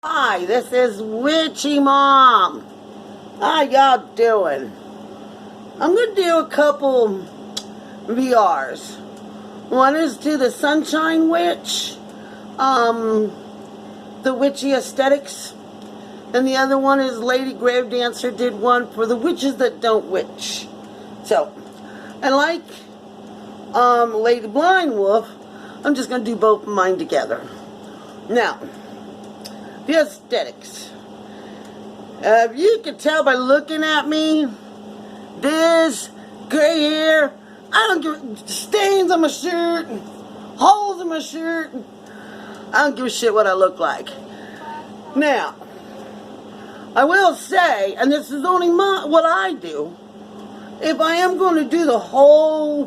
Hi, this is Witchy Mom. How y'all doing? I'm going to do a couple VRs. One is to the Sunshine Witch, the Witchy Aesthetics. And the other one is Lady Gravedancer did one for the witches that don't witch. So, and like Lady Blind Wolf, I'm just going to do both of mine together. Now, the aesthetics. If you can tell by looking at me, this gray hair, I don't give stains on my shirt, holes in my shirt. I don't give a shit what I look like. Now, I will say, and this is only what I do, if I am going to do the whole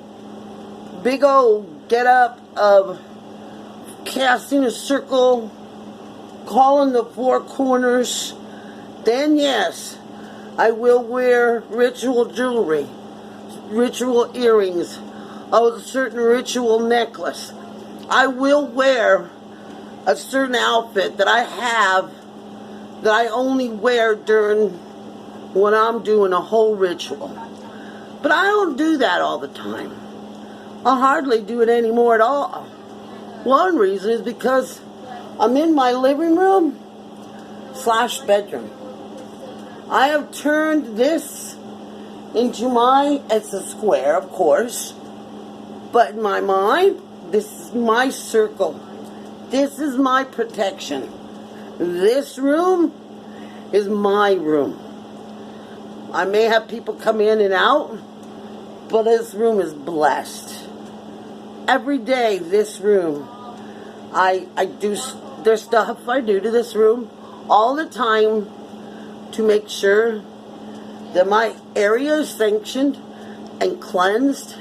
big old get up of casting a circle, calling the four corners, then yes, I will wear ritual jewelry, ritual earrings, a certain ritual necklace. I will wear a certain outfit that I have that I only wear during when I'm doing a whole ritual. But I don't do that all the time. I hardly do it anymore at all. One reason is because I'm in my living room / bedroom. I have turned this into it's a square, of course, but in my mind, this is my circle. This is my protection. This room is my room. I may have people come in and out, but this room is blessed. Every day, this room, I do, there's stuff I do to this room all the time to make sure that my area is sanctioned and cleansed,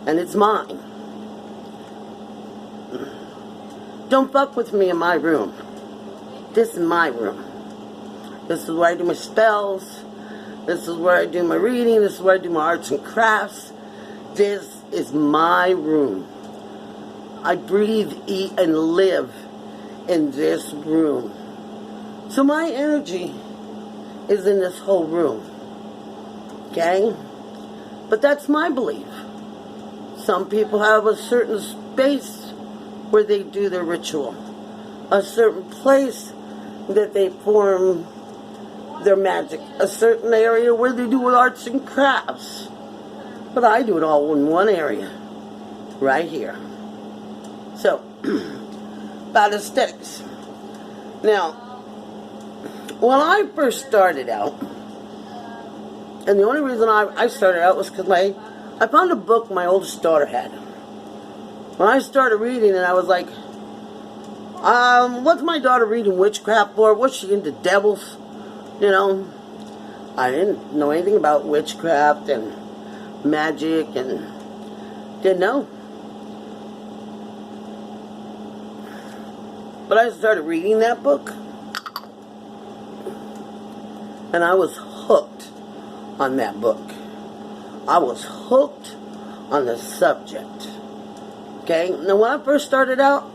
and it's mine. Don't fuck with me in my room. This is my room. This is where I do my spells. This is where I do my reading. This is where I do my arts and crafts. This is my room. I breathe, eat, and live in this room. So my energy is in this whole room. Okay? But that's my belief. Some people have a certain space where they do their ritual. A certain place that they form their magic. A certain area where they do arts and crafts. But I do it all in one area. Right here. So, about aesthetics. Now, when I first started out, and the only reason I started out was because I found a book my oldest daughter had. When I started reading it, I was like, what's my daughter reading witchcraft for? What's she into devils? You know, I didn't know anything about witchcraft and magic and didn't know. But I started reading that book, and I was hooked on that book. I was hooked on the subject. Okay? Now, when I first started out,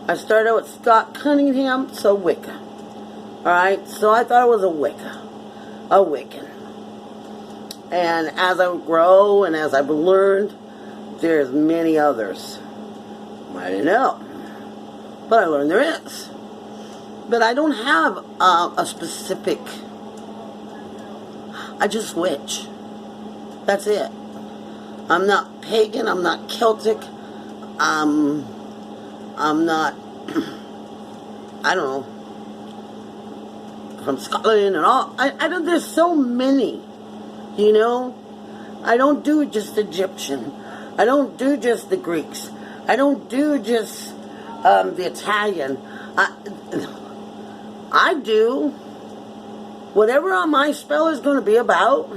I started out with Scott Cunningham, so Wicca. Alright? So I thought I was a Wiccan. And as I grow and as I've learned, there's many others. I didn't know. But I learned there is. But I don't have a specific. I just witch. That's it. I'm not pagan. I'm not Celtic. I'm not. I don't know. From Scotland and all. I don't. There's so many. You know. I don't do just Egyptian. I don't do just the Greeks. I don't do just the Italian. I do whatever my spell is going to be about.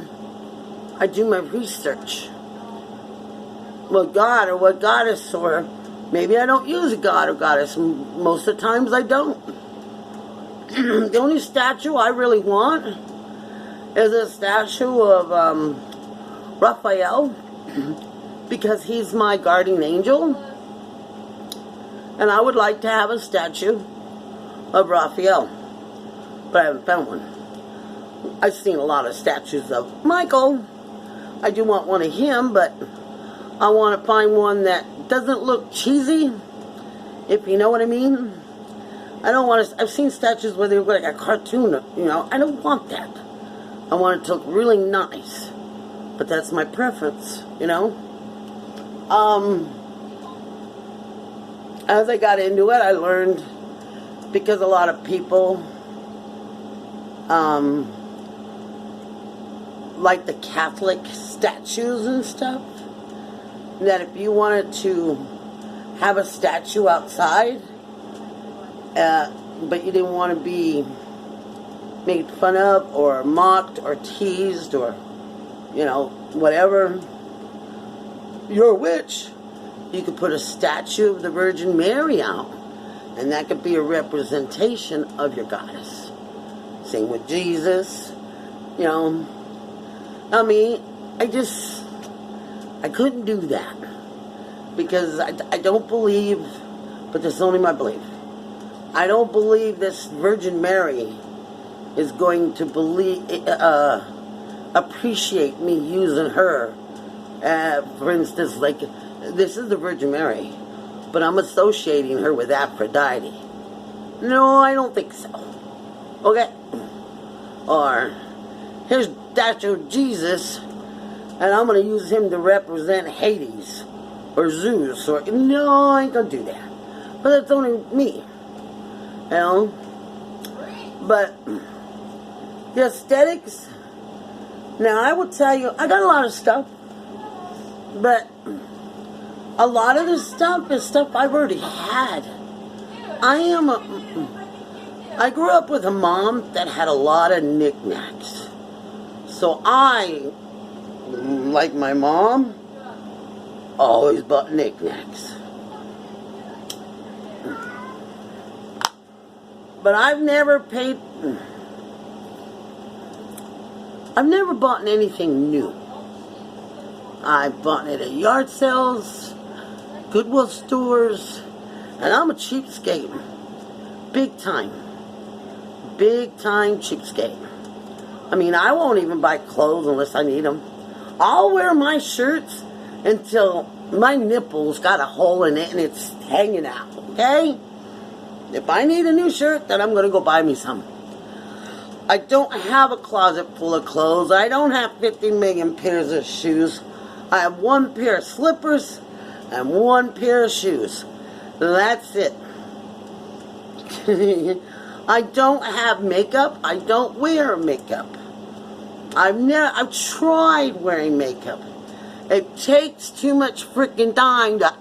I do my research. What god or what goddess, or maybe I don't use a god or goddess. Most of the times I don't. The only statue I really want is a statue of Raphael, because he's my guardian angel. And I would like to have a statue of Raphael, but I haven't found one. I've seen a lot of statues of Michael. I do want one of him, but I want to find one that doesn't look cheesy, if you know what I mean. I don't want to. I've seen statues where they look like a cartoon, you know. I don't want that. I want it to look really nice, but that's my preference, you know. As I got into it, I learned, because a lot of people like the Catholic statues and stuff, that if you wanted to have a statue outside, but you didn't want to be made fun of or mocked or teased or, you know, whatever, you're a witch, you could put a statue of the Virgin Mary out, and that could be a representation of your goddess. Same with Jesus, you know. I mean, I couldn't do that, because I don't believe, but this is only my belief, I don't believe this Virgin Mary is going to appreciate me using her. For instance, like, this is the Virgin Mary, but I'm associating her with Aphrodite. No, I don't think so. Okay? Or, here's a statue of Jesus, and I'm going to use him to represent Hades, or Zeus, or... No, I ain't going to do that. But that's only me. You know? But, the aesthetics... Now, I will tell you, I got a lot of stuff, but a lot of this stuff is stuff I've already had. I grew up with a mom that had a lot of knickknacks. So I, like my mom, always bought knickknacks. But I've never bought anything new. I've bought it at yard sales, Goodwill stores, and I'm a cheapskate. Big time. Big time cheapskate. I mean, I won't even buy clothes unless I need them. I'll wear my shirts until my nipple's got a hole in it and it's hanging out, okay? If I need a new shirt, then I'm going to go buy me some. I don't have a closet full of clothes. I don't have 50 million pairs of shoes. I have one pair of slippers and one pair of shoes. That's it. I don't have makeup. I don't wear makeup. I've tried wearing makeup. It takes too much freaking time to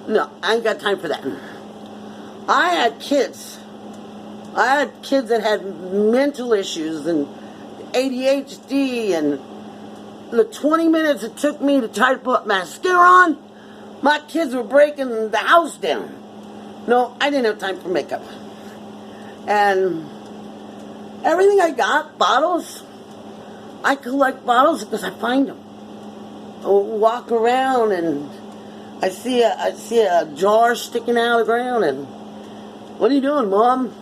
No, I ain't got time for that. I had kids that had mental issues and ADHD, and the 20 minutes it took me to try to put mascara on, my kids were breaking the house down. No, I didn't have time for makeup. And everything I got, bottles, I collect bottles because I find them. I'll walk around and I see a jar sticking out of the ground, and what are you doing, Mom?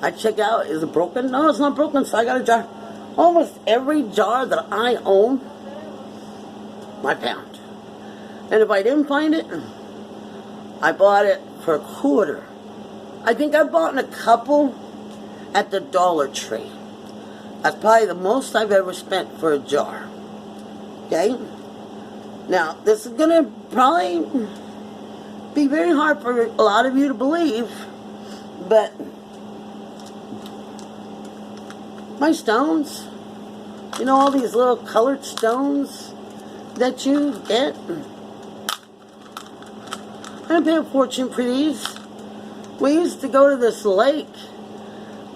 I check out, is it broken? No, it's not broken, so I got a jar. Almost every jar that I own, I found. And if I didn't find it, I bought it for $0.25. I think I bought a couple at the Dollar Tree. That's probably the most I've ever spent for a jar. Okay? Now, this is going to probably be very hard for a lot of you to believe, but my stones, you know, all these little colored stones that you get, I pay a fortune for these. We used to go to this lake,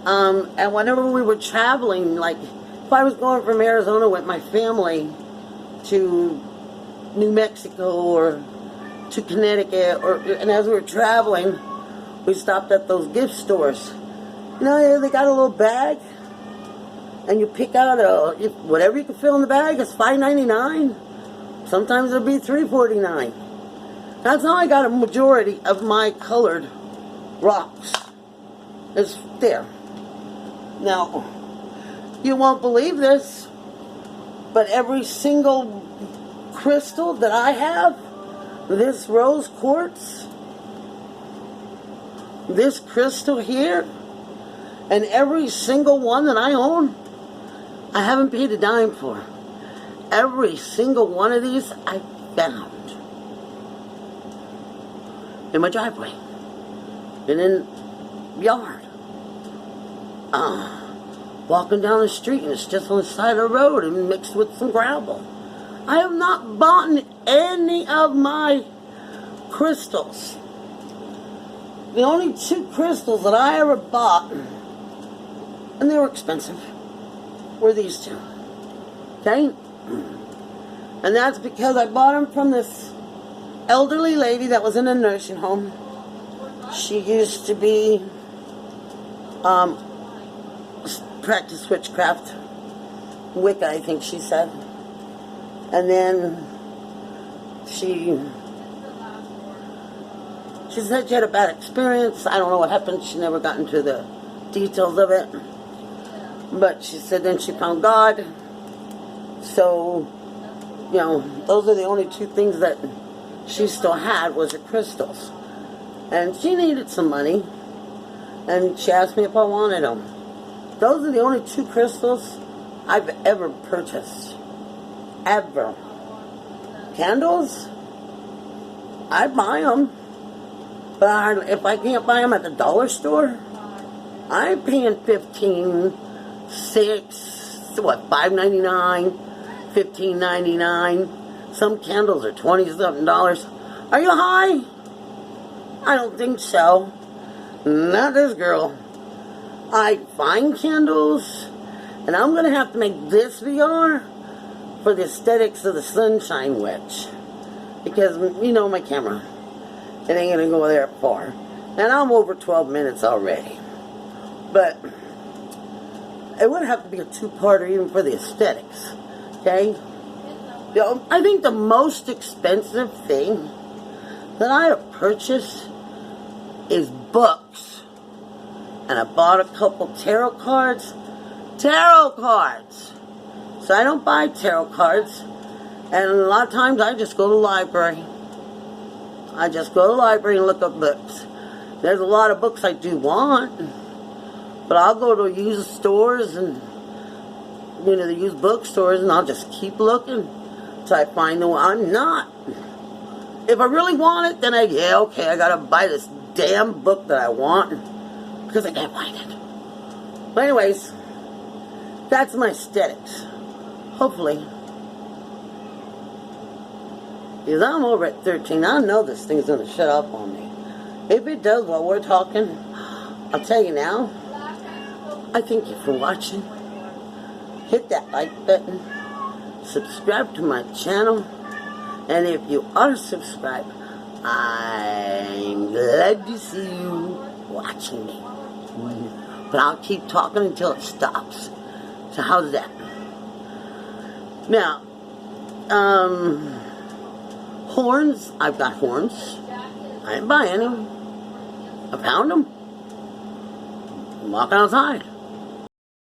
and whenever we were traveling, like if I was going from Arizona with my family to New Mexico or to Connecticut, and as we were traveling, we stopped at those gift stores. You know, they got a little bag, and you pick out whatever you can fill in the bag. It's $5.99. Sometimes it'll be $3.49. That's how I got a majority of my colored rocks. It's there. Now, you won't believe this, but every single crystal that I have, this rose quartz, this crystal here, and every single one that I own, I haven't paid a dime for. Every single one of these I found in my driveway and in the yard. Walking down the street and it's just on the side of the road and mixed with some gravel. I have not bought any of my crystals. The only 2 crystals that I ever bought, and they were expensive, were these 2. Okay? And that's because I bought them from this elderly lady that was in a nursing home. She used to be practice witchcraft, Wicca, I think she said. And then she said she had a bad experience. I don't know what happened. She never got into the details of it. But she said then she found God. So, you know, those are the only 2 things that she still had was her crystals. And she needed some money. And she asked me if I wanted them. Those are the only 2 crystals I've ever purchased. Ever. Candles? I buy them. But if I can't buy them at the dollar store, I'm paying $15, $6, what, $5.99, $15.99. Some candles are $20-something. Are you high? I don't think so. Not this girl. I find candles, and I'm going to have to make this VR for the aesthetics of the Sunshine Witch. Because, you know, my camera, it ain't going to go there far. And I'm over 12 minutes already. But it would have to be a 2-parter even for the aesthetics. Okay? You know, I think the most expensive thing that I have purchased is books. And I bought a couple tarot cards. Tarot cards! So I don't buy tarot cards. And a lot of times I just go to the library. I just go to the library and look up books. There's a lot of books I do want. But I'll go to used stores and, you know, the used bookstores, and I'll just keep looking until I find the one I'm not. If I really want it, then okay, I gotta buy this damn book that I want. Because I can't find it. But anyways, that's my aesthetics. Hopefully. Because I'm over at 13. I know this thing's going to shut up on me. If it does while we're talking, I'll tell you now. I thank you for watching. Hit that like button. Subscribe to my channel. And if you are subscribed, I'm glad to see you watching me. But I'll keep talking until it stops. So how's that? Now, horns. I've got horns. I didn't buy any. I found them. I'm walking outside.